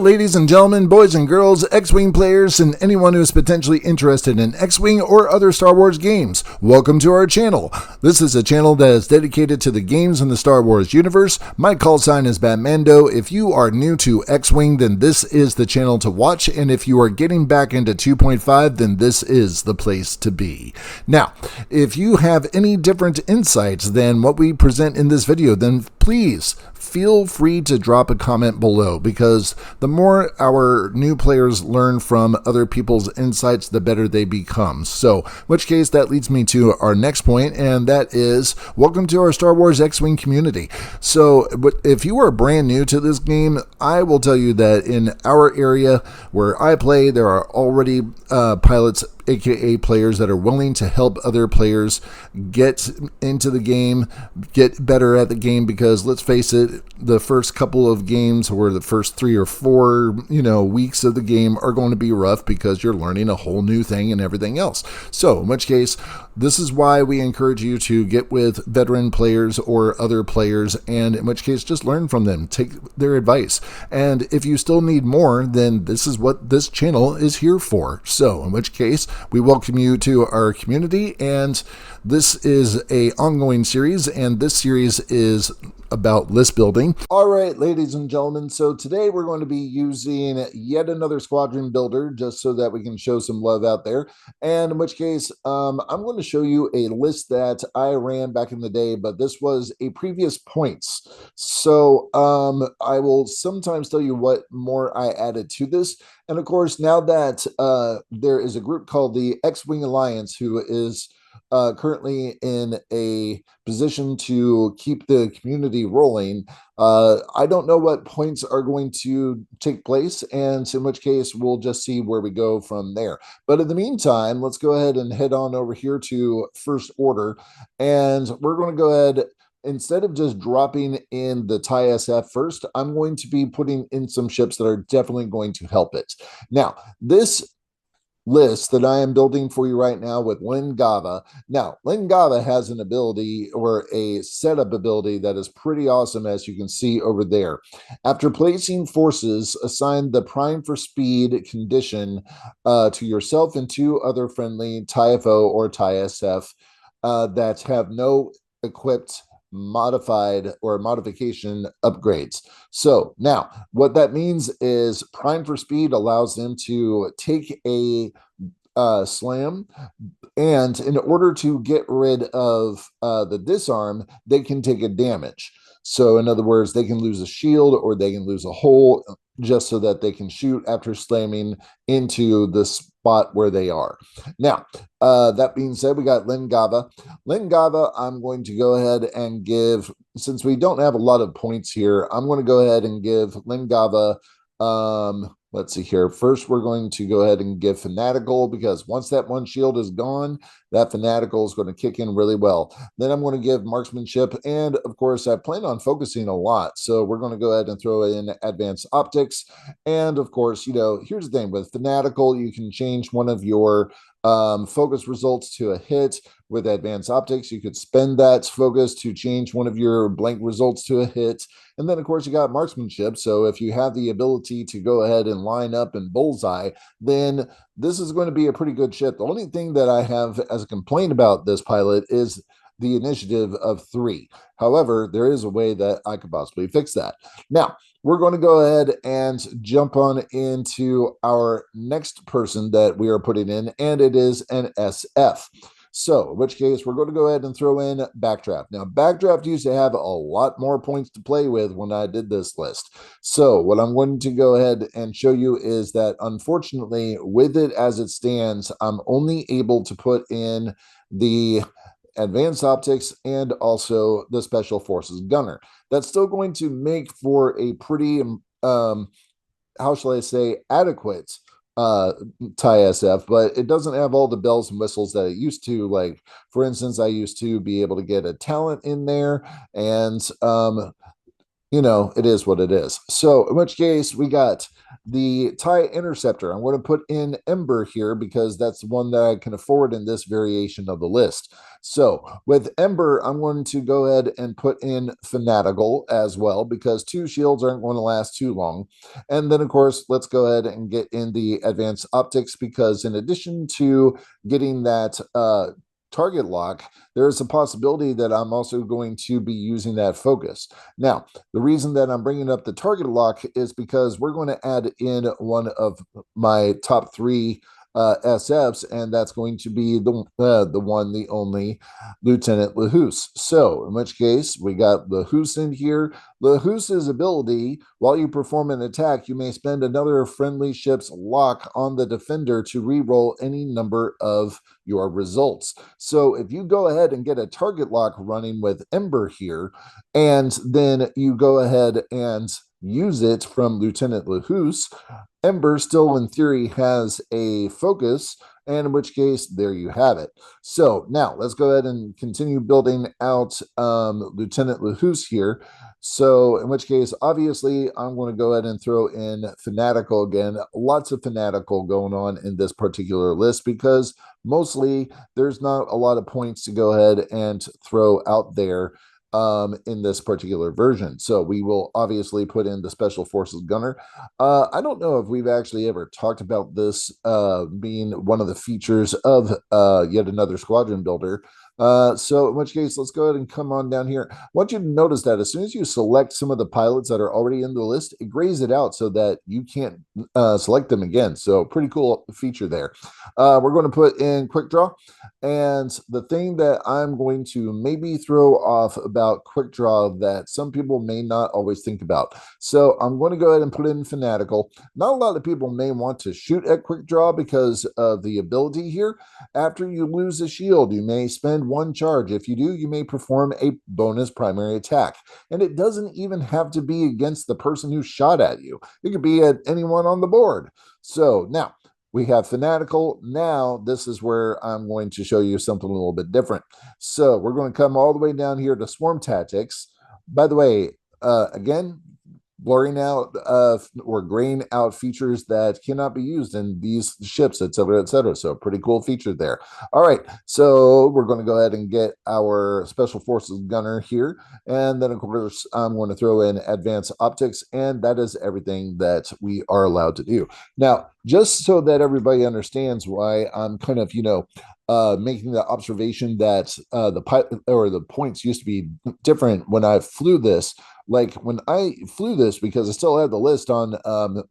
ladies and gentlemen, boys and girls, X-Wing players, and anyone who is potentially interested in X-Wing or other Star Wars games, welcome to our channel. This is a channel that is dedicated to the games in the Star Wars universe. My call sign is BatMando. If you are new to X-Wing, then this is the channel to watch, and if you are getting back into 2.5, then this is the place to be. Now, if you have any different insights than what we present in this video, then please feel free to drop a comment below, because the more our new players learn from other people's insights, the better they become. So, in which case, that leads me to our next point, and that is, welcome to our Star Wars X-Wing community. So, if you are brand new to this game, I will tell you that in our area where I play, there are already pilots, aka players, that are willing to help other players get into the game, get better at the game, because let's face it, the first couple of games, or the first 3 or 4 weeks of the game, are going to be rough because you're learning a whole new thing and everything else. So in which case, this is why we encourage you to get with veteran players or other players, and in which case, just learn from them, take their advice. And if you still need more, then this is what this channel is here for. So in which case, we welcome you to our community, and this is a ongoing series, and this series is about list building. All right, ladies and gentlemen, so today we're going to be using yet another squadron builder, just so that we can show some love out there. And in which case, I'm going to show you a list that I ran back in the day, but this was a previous points. So I will sometimes tell you what more I added to this. And of course, now that there is a group called the X-Wing Alliance, who is currently in a position to keep the community rolling, I don't know what points are going to take place, and in which case we'll just see where we go from there. But in the meantime, let's go ahead and head on over here to First Order, and we're going to go ahead, instead of just dropping in the TIE SF first, I'm going to be putting in some ships that are definitely going to help it. Now, this list that I am building for you right now with Lingava. Now, Lingava has an ability, or a setup ability, that is pretty awesome, as you can see over there. After placing forces, assign the prime for speed condition to yourself and 2 other friendly TIE-FO or TIE SF that have no equipped modified or modification upgrades. So now what that means is prime for speed allows them to take a slam, and in order to get rid of the disarm, they can take a damage. So in other words, they can lose a shield, or they can lose a hole, just so that they can shoot after slamming into the spot where they are. Now, that being said, we got Lingava. Lingava, I'm going to go ahead and give, since we don't have a lot of points here, I'm going to go ahead and give Lingava, let's see here. First, we're going to go ahead and give Fanatical, because once that 1 shield is gone, that Fanatical is going to kick in really well. Then I'm going to give Marksmanship, and of course, I plan on focusing a lot, so we're going to go ahead and throw in Advanced Optics. And of course, here's the thing with Fanatical, you can change one of your focus results to a hit. With Advanced Optics, you could spend that focus to change one of your blank results to a hit. And then, of course, you got Marksmanship. So if you have the ability to go ahead and line up and bullseye, then this is going to be a pretty good ship. The only thing that I have as a complaint about this pilot is the initiative of 3. However, there is a way that I could possibly fix that. Now, we're going to go ahead and jump on into our next person that we are putting in, and it is an SF. So, in which case, we're going to go ahead and throw in Backdraft. Now, Backdraft used to have a lot more points to play with when I did this list. So, what I'm going to go ahead and show you is that, unfortunately, with it as it stands, I'm only able to put in the Advanced Optics and also the Special Forces Gunner. That's still going to make for a pretty, how shall I say, adequate TIE SF, but it doesn't have all the bells and whistles that it used to. Like, for instance, I used to be able to get a talent in there, and it is what it is. So, in which case, we got the TIE Interceptor. I'm going to put in Ember here because that's the one that I can afford in this variation of the list. So, with Ember, I'm going to go ahead and put in Fanatical as well because two shields aren't going to last too long. And then, of course, let's go ahead and get in the Advanced Optics because, in addition to getting that target lock, there's a possibility that I'm also going to be using that focus. Now, the reason that I'm bringing up the target lock is because we're going to add in one of my top three SFs, and that's going to be the one, the only Lieutenant Lahus. So, in which case, we got Lahus in here. Lahus's ability, while you perform an attack, you may spend another friendly ship's lock on the defender to re-roll any number of your results. So, if you go ahead and get a target lock running with Ember here, and then you go ahead and use it from Lieutenant Lahus, Ember still, in theory, has a focus, and in which case, there you have it. So now let's go ahead and continue building out Lieutenant Lahus here. So, in which case, obviously, I'm going to go ahead and throw in Fanatical again. Lots of Fanatical going on in this particular list because mostly there's not a lot of points to go ahead and throw out there in this particular version. So we will obviously put in the Special Forces Gunner. I don't know if we've actually ever talked about this being one of the features of yet another squadron builder. So in which case, let's go ahead and come on down here. I want you to notice that as soon as you select some of the pilots that are already in the list, it grays it out so that you can't select them again. So pretty cool feature there. We're going to put in Quick Draw. And the thing that I'm going to maybe throw off about Quick Draw that some people may not always think about. So I'm going to go ahead and put in Fanatical. Not a lot of people may want to shoot at Quick Draw because of the ability here. After you lose a shield, you may spend one charge. If you do, you may perform a bonus primary attack. And it doesn't even have to be against the person who shot at you. It could be at anyone on the board. So now, we have Fanatical. Now, this is where I'm going to show you something a little bit different. So we're going to come all the way down here to Swarm Tactics. By the way, again, blurring out or graying out features that cannot be used in these ships, et cetera, et cetera. So pretty cool feature there. All right, so we're going to go ahead and get our Special Forces Gunner here. And then, of course, I'm going to throw in Advanced Optics, and that is everything that we are allowed to do. Now, just so that everybody understands why I'm kind of, making the observation that the points used to be different when I flew this. Like when I flew this, because I still have the list on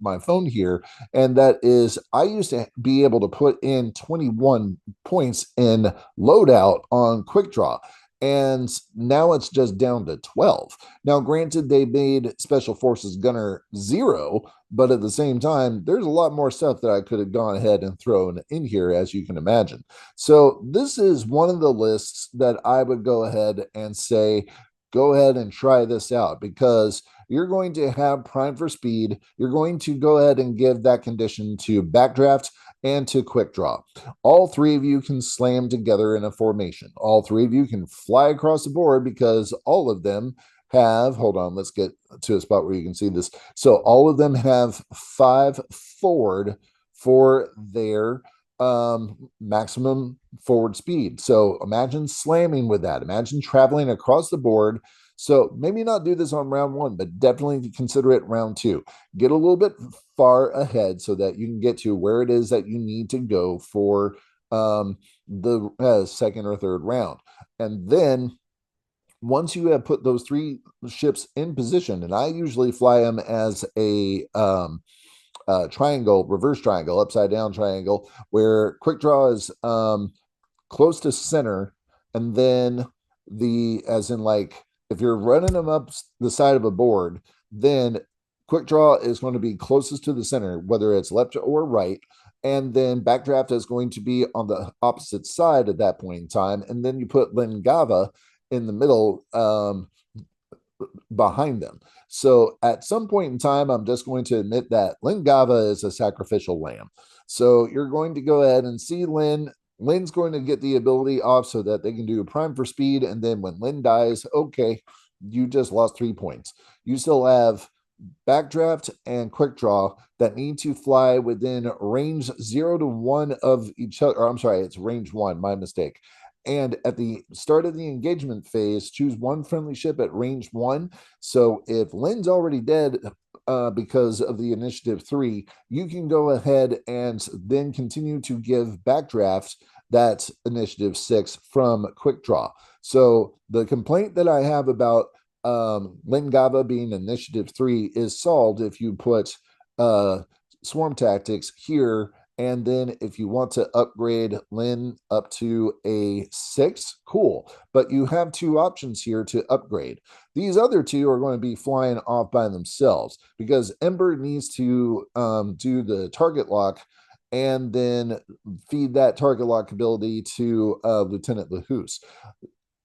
my phone here, and that is I used to be able to put in 21 points in loadout on Quick Draw. And now it's just down to 12. Now, granted, they made Special Forces Gunner 0, but at the same time, there's a lot more stuff that I could have gone ahead and thrown in here, as you can imagine. So this is one of the lists that I would go ahead and say, go ahead and try this out because you're going to have Prime for Speed. You're going to go ahead and give that condition to Backdraft and to Quick Draw. All three of you can slam together in a formation. All three of you can fly across the board because all of them have, hold on, let's get to a spot where you can see this. So all of them have 5 forward for their maximum forward speed. So imagine slamming with that. Imagine traveling across the board. So maybe not do this on round 1, but definitely consider it round 2. Get a little bit far ahead so that you can get to where it is that you need to go for the second or third round. And then once you have put those 3 ships in position, and I usually fly them as a triangle, reverse triangle, upside down triangle, where Quick Draw is close to center, and then as in like, if you're running them up the side of a board, then Quick Draw is going to be closest to the center, whether it's left or right. And then Backdraft is going to be on the opposite side at that point in time. And then you put Lingava in the middle behind them. So at some point in time, I'm just going to admit that Lingava is a sacrificial lamb. So you're going to go ahead and see Lynn. Lynn's going to get the ability off so that they can do a Prime for Speed. And then when Lynn dies, okay, you just lost 3 points. You still have backdraft and quick draw that need to fly within range 0 to 1 of each other. Or I'm sorry, it's range 1, my mistake. And at the start of the engagement phase, choose one friendly ship at range 1. So if Lynn's already dead because of the initiative 3, you can go ahead and then continue to give backdraft that initiative 6 from quick draw. So the complaint that I have about Lingava being initiative 3 is solved if you put swarm tactics here, and then if you want to upgrade Lin up to a 6, cool, but you have 2 options here to upgrade. These other 2 are going to be flying off by themselves because Ember needs to do the target lock and then feed that target lock ability to Lieutenant Lahus.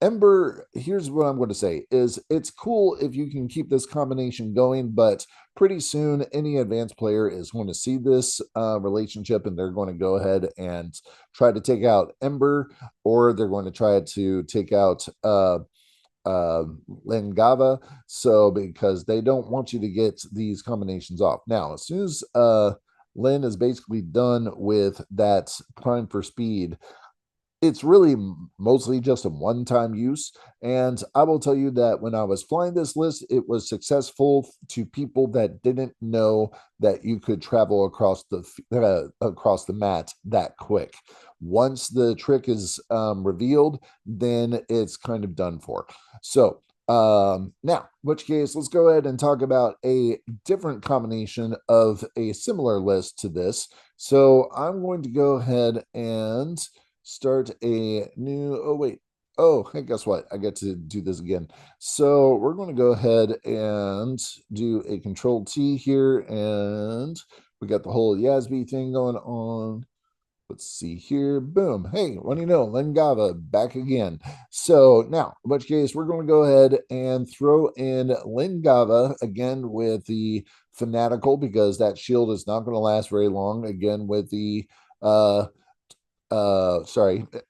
Ember, here's what I'm going to say, is it's cool if you can keep this combination going, but pretty soon any advanced player is going to see this relationship and they're going to go ahead and try to take out Ember, or they're going to try to take out Lengava, so because they don't want you to get these combinations off. Now, as soon as Lin is basically done with that prime for speed, it's really mostly just a one-time use. And I will tell you that when I was flying this list, it was successful to people that didn't know that you could travel across the mat that quick. Once the trick is revealed, then it's kind of done for. So now, in which case, let's go ahead and talk about a different combination of a similar list to this. So I'm going to go ahead and start a new, oh wait, oh hey, guess what, I get to do this again. So we're going to go ahead and do a control T here, and we got the whole Yasby thing going on. Let's see here. Boom. Hey, what do you know? Lengava back again. So now, in which case, we're going to go ahead and throw in Lengava again with the Fanatical, because that shield is not going to last very long. Again, with the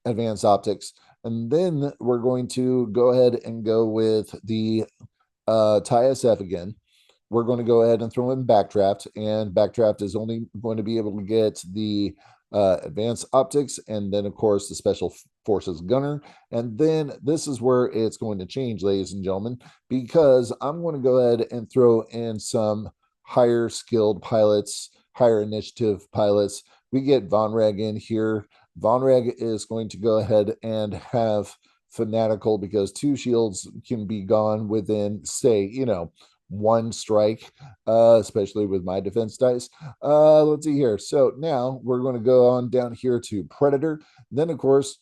advanced optics. And then we're going to go ahead and go with the TIE SF again. We're going to go ahead and throw in backdraft, and backdraft is only going to be able to get the advanced optics, and then of course the special forces gunner. And then this is where it's going to change, ladies and gentlemen, because I'm going to go ahead and throw in some higher skilled pilots, higher initiative pilots. We get Von Reg in here. Von Reg is going to go ahead and have Fanatical, because 2 shields can be gone within, say, 1 strike, especially with my defense dice. Let's see here. So now we're going to go on down here to Predator. Then, of course,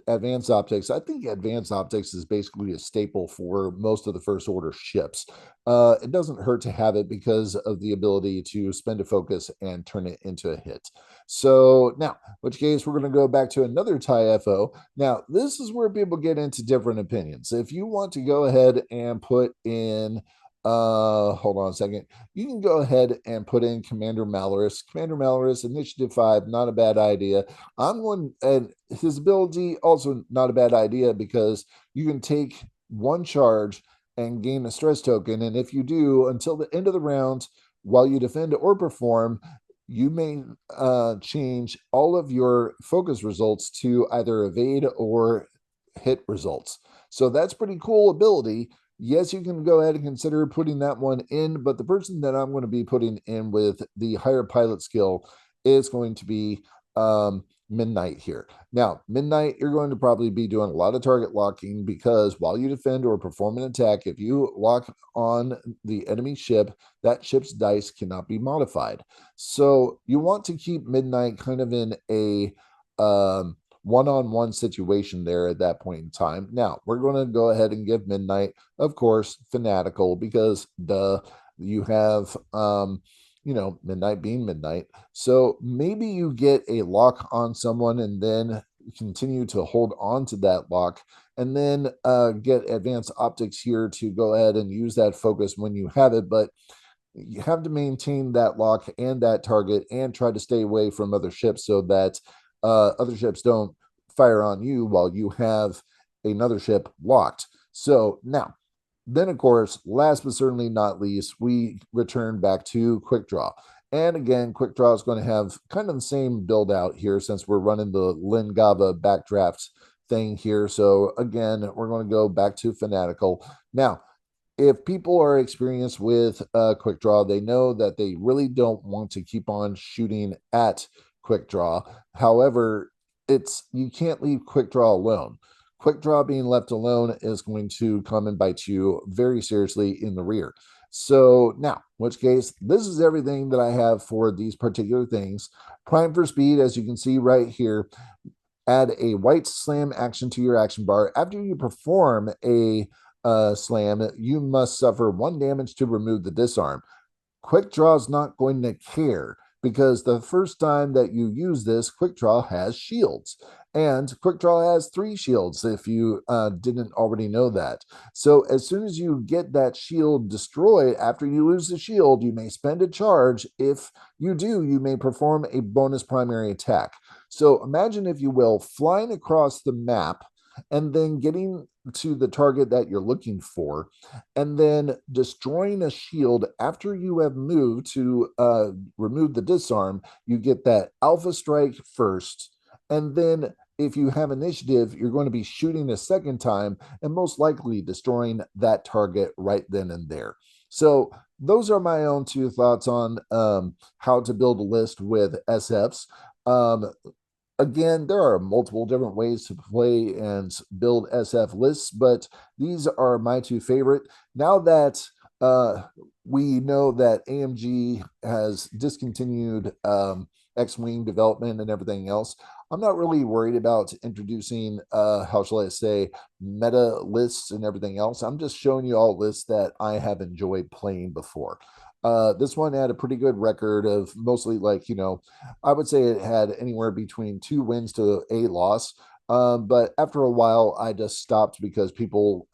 advanced optics. I think advanced optics is basically a staple for most of the first order ships. It doesn't hurt to have it because of the ability to spend a focus and turn it into a hit. So now, in which case, we're going to go back to another TIE FO. Now, this is where people get into different opinions. If you want to go ahead and put in hold on a second, you can go ahead and put in Commander Malorus. Commander Malorus, initiative 5, not a bad idea. I'm going, and his ability also not a bad idea, because you can take 1 charge and gain a stress token, and if you do, until the end of the round, while you defend or perform, you may change all of your focus results to either evade or hit results. So that's pretty cool ability. Yes, you can go ahead and consider putting that one in, but the person that I'm going to be putting in with the higher pilot skill is going to be Midnight here. Now, Midnight, you're going to probably be doing a lot of target locking, because while you defend or perform an attack, if you lock on the enemy ship, that ship's dice cannot be modified. So you want to keep Midnight kind of in a one-on-one situation there at that point in time. Now, we're going to go ahead and give Midnight, of course, Fanatical, because you have Midnight being Midnight. So maybe you get a lock on someone and then continue to hold on to that lock, and then get advanced optics here to go ahead and use that focus when you have it. But you have to maintain that lock and that target and try to stay away from other ships, so that other ships don't fire on you while you have another ship locked. So now, Then, of course, last but certainly not least, we return back to Quick Draw. And again, Quick Draw is going to have kind of the same build out here since we're running the Lingava backdraft thing here. So again, we're going to go back to Fanatical. Now, if people are experienced with Quick Draw, they know that they really don't want to keep on shooting at Quick Draw. However, you can't leave Quick Draw alone. Quick Draw being left alone is going to come and bite you very seriously in the rear. So now, in which case, this is everything that I have for these particular things. Prime for speed, as you can see right here. Add a white slam action to your action bar. After you perform a slam, you must suffer 1 damage to remove the disarm. Quick Draw is not going to care because the first time that you use this, Quick Draw has shields. And Quick Draw has 3 shields if you didn't already know that. So as soon as you get that shield destroyed, after you lose the shield, you may spend a charge. If you do, you may perform a bonus primary attack. So imagine, if you will, flying across the map and then getting to the target that you're looking for, and then destroying a shield after you have moved to remove the disarm. You get that alpha strike first, and then if you have initiative, you're going to be shooting a second time and most likely destroying that target right then and there. So those are my own 2 thoughts on how to build a list with SFs. Again, there are multiple different ways to play and build SF lists, but these are my 2 favorite. Now that we know that AMG has discontinued X-Wing development and everything else, I'm not really worried about introducing, how shall I say, meta lists and everything else. I'm just showing you all lists that I have enjoyed playing before. This one had a pretty good record of mostly, like, I would say it had anywhere between 2 wins to a loss. But after a while, I just stopped because people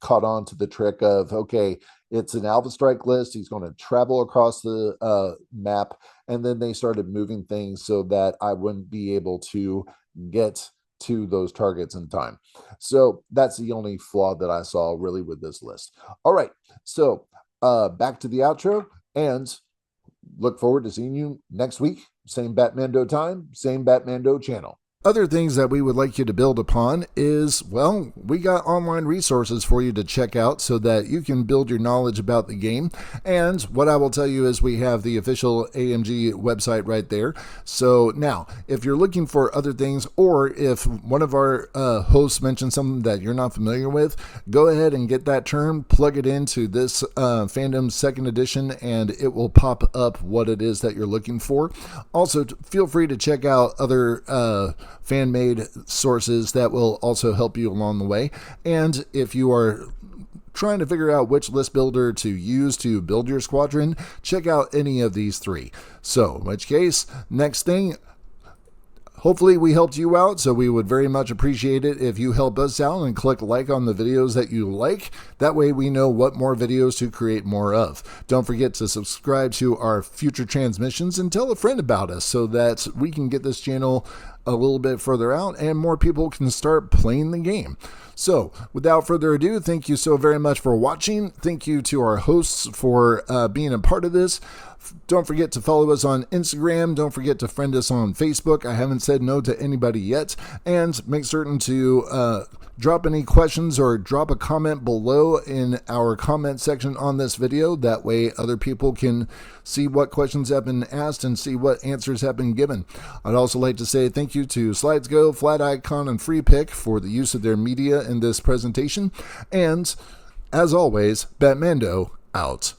caught on to the trick of, okay, it's an Alpha Strike list. He's going to travel across the map. And then they started moving things so that I wouldn't be able to get to those targets in time. So that's the only flaw that I saw really with this list. All right. So back to the outro, and look forward to seeing you next week. Same BatMando time, same BatMando channel. Other things that we would like you to build upon is, well, we got online resources for you to check out so that you can build your knowledge about the game. And what I will tell you is we have the official AMG website right there. So now, if you're looking for other things, or if one of our hosts mentioned something that you're not familiar with, go ahead and get that term, plug it into this Fandom 2nd edition, and it will pop up what it is that you're looking for. Also, feel free to check out other fan-made sources that will also help you along the way. And if you are trying to figure out which list builder to use to build your squadron, check out any of these 3. So, in which case, next thing, hopefully we helped you out, so we would very much appreciate it if you help us out and click like on the videos that you like. That way we know what more videos to create more of. Don't forget to subscribe to our future transmissions and tell a friend about us so that we can get this channel a little bit further out and more people can start playing the game. So, without further ado, thank you so very much for watching. Thank you to our hosts for being a part of this. Don't forget to follow us on Instagram. Don't forget to friend us on Facebook. I haven't said no to anybody yet. And make certain to drop any questions or drop a comment below in our comment section on this video. That way other people can see what questions have been asked and see what answers have been given. I'd also like to say thank you to SlidesGo, Flat Icon, and FreePick for the use of their media in this presentation. And as always, BatMando out.